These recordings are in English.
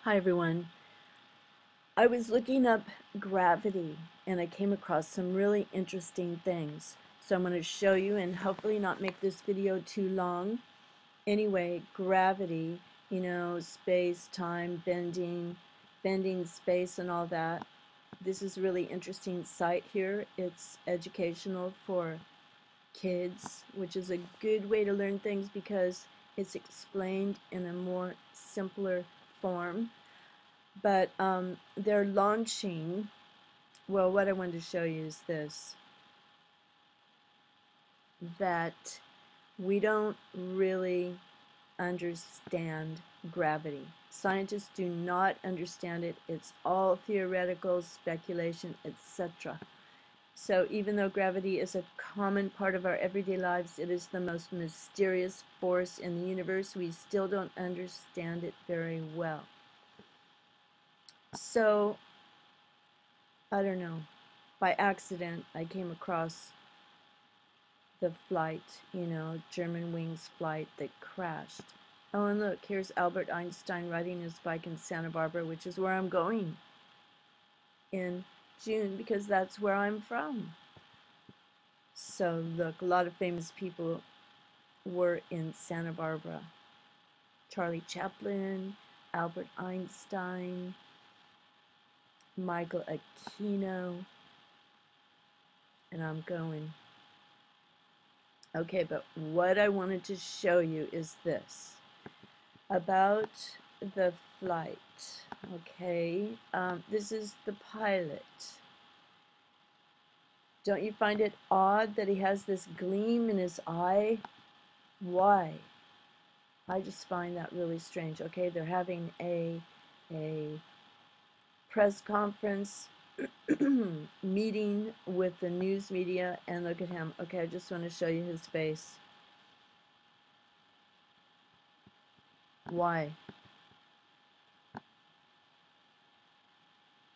Hi everyone. I was looking up gravity and I came across some really interesting things. So I'm going to show you and hopefully not make this video too long. Anyway, gravity, space, time, bending space and all that. This is a really interesting site here. It's educational for kids, which is a good way to learn things because it's explained in a more simpler form. But they're launching, well, what I wanted to show you is this, that we don't really understand gravity. Scientists do not understand it. It's all theoretical, speculation, etc. So even though gravity is a common part of our everyday lives, it is the most mysterious force in the universe. We still don't understand it very well. So I don't know. By accident, I came across the flight, Germanwings flight that crashed. Oh, and look, here's Albert Einstein riding his bike in Santa Barbara, which is where I'm going in June because that's where I'm from. So look, a lot of famous people were in Santa Barbara. Charlie Chaplin, Albert Einstein, Michael Aquino, and I'm going. Okay, but what I wanted to show you is this about the flight. Okay, this is the pilot. Don't you find it odd that he has this gleam in his eye? Why? I just find that really strange. Okay, they're having a press conference meeting with the news media, and look at him. Okay, I just want to show you his face. Why?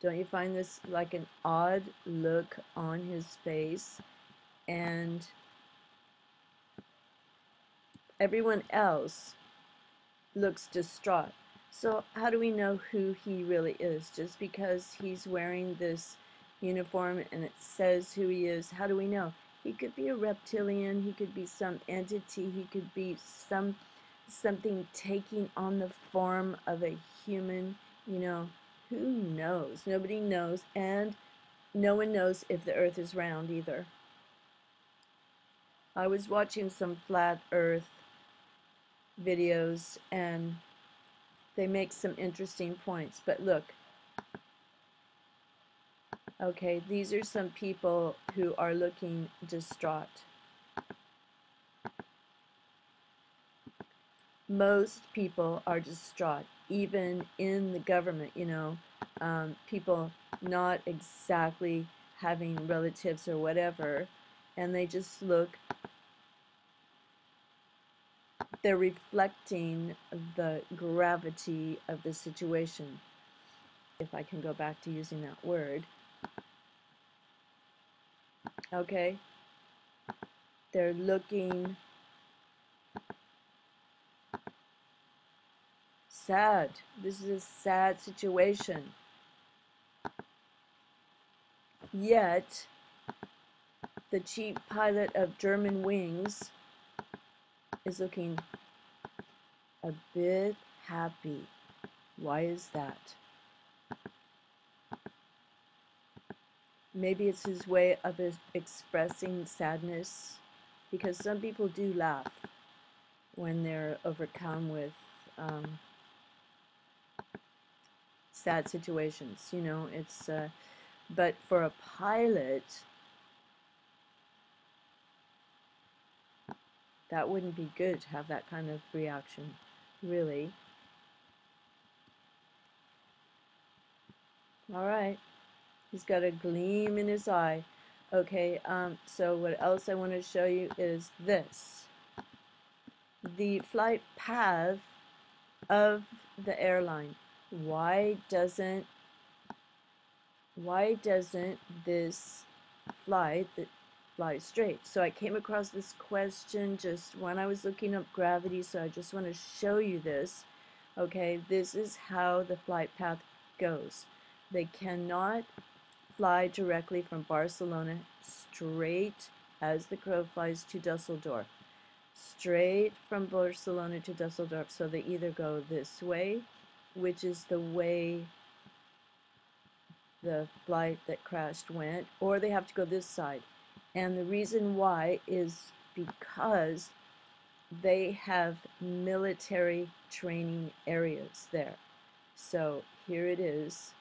Don't you find this like an odd look on his face? And everyone else looks distraught. So how do we know who he really is? Just because he's wearing this uniform and it says who he is, how do we know? He could be a reptilian, he could be some entity, he could be something taking on the form of a human, who knows? Nobody knows, and no one knows if the earth is round either. I was watching some flat earth videos and they make some interesting points. But look, okay, these are some people who are looking distraught. Most people are distraught, even in the government, people not exactly having relatives or whatever, and they just look, they're reflecting the gravity of the situation, if I can go back to using that word. Okay, they're looking sad. This is a sad situation. Yet, the chief pilot of Germanwings is looking a bit happy. Why is that? Maybe it's his way of expressing sadness, because some people do laugh when they're overcome with sad situations. But for a pilot, that wouldn't be good to have that kind of reaction, really. All right. He's got a gleam in his eye. Okay, so what else I want to show you is this. The flight path of the airline. Why doesn't this flight fly straight? So I came across this question just when I was looking up gravity, so I just want to show you this. Okay, this is how the flight path goes. They cannot fly directly from Barcelona straight as the crow flies to Dusseldorf. Straight from Barcelona to Dusseldorf. So they either go this way, which is the way the flight that crashed went, or they have to go this side. And the reason why is because they have military training areas there. So here it is.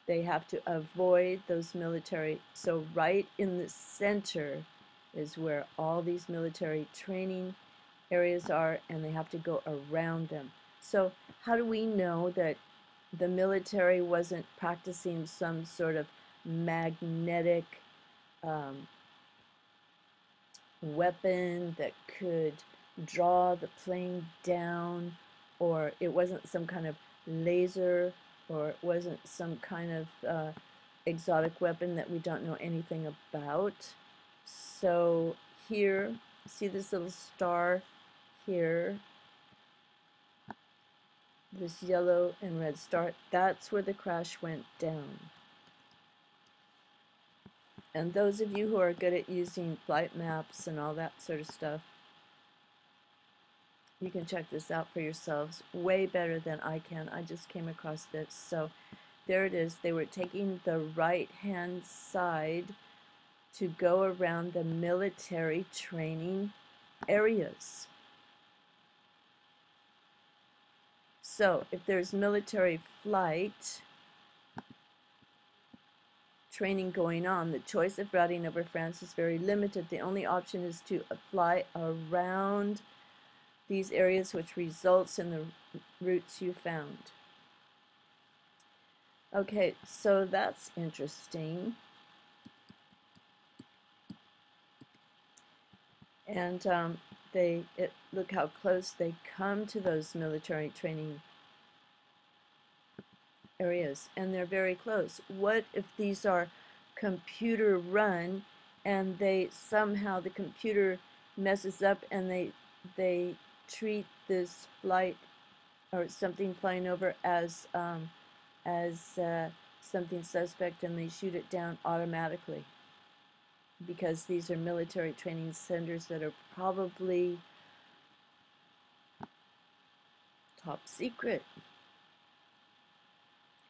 They have to avoid those military. So right in the center is where all these military training areas are, and they have to go around them. So how do we know that the military wasn't practicing some sort of magnetic um, weapon that could draw the plane down, or it wasn't some kind of laser, or it wasn't some kind of exotic weapon that we don't know anything about? So here, see this little star here, this yellow and red star, that's where the crash went down. And those of you who are good at using flight maps and all that sort of stuff, you can check this out for yourselves way better than I can. I just came across this. So there it is. They were taking the right-hand side to go around the military training areas. So if there's military flight training going on, the choice of routing over France is very limited. The only option is to fly around these areas, which results in the routes you found. Okay, so that's interesting. And look how close they come to those military training areas, and they're very close. What if these are computer run and they somehow the computer messes up and they treat this flight or something flying over as something suspect, and they shoot it down automatically, because these are military training centers that are probably top secret.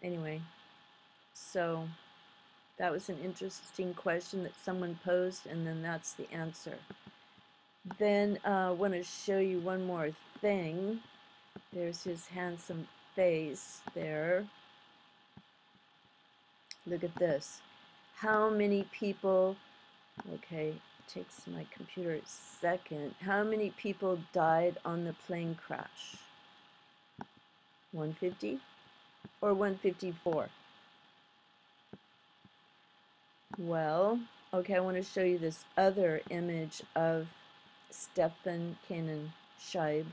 Anyway, so that was an interesting question that someone posed, and then that's the answer. Then I want to show you one more thing. There's his handsome face there. Look at this. How many people, okay, it takes my computer a second. How many people died on the plane crash? 150 or 154? Well, okay, I want to show you this other image of Stefan Kenan Scheib.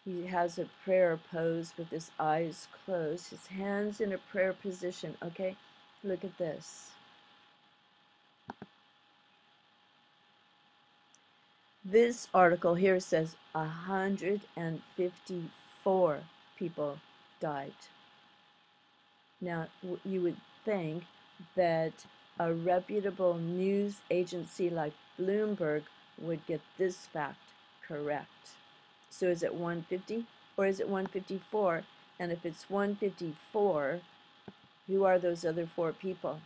He has a prayer pose with his eyes closed, his hands in a prayer position. Okay, look at this. This article here says 154 people died. Now, you would think that a reputable news agency like Bloomberg would get this fact correct. So is it 150 or is it 154? And if it's 154, who are those other 4 people?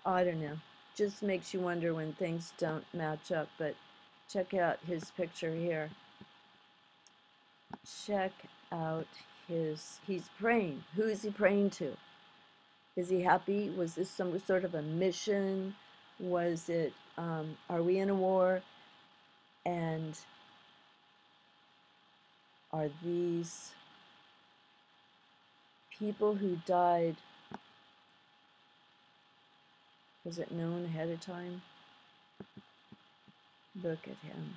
I don't know. Just makes you wonder when things don't match up. But check out his picture here. Check out he's praying. Who is he praying to? Is he happy? Was this some sort of a mission? Was it, are we in a war? And are these people who died, was it known ahead of time? Look at him.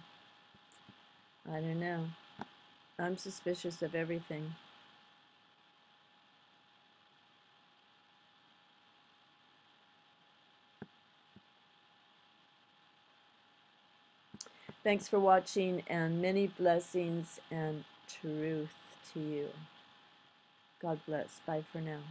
I don't know. I'm suspicious of everything. Thanks for watching, and many blessings and truth to you. God bless. Bye for now.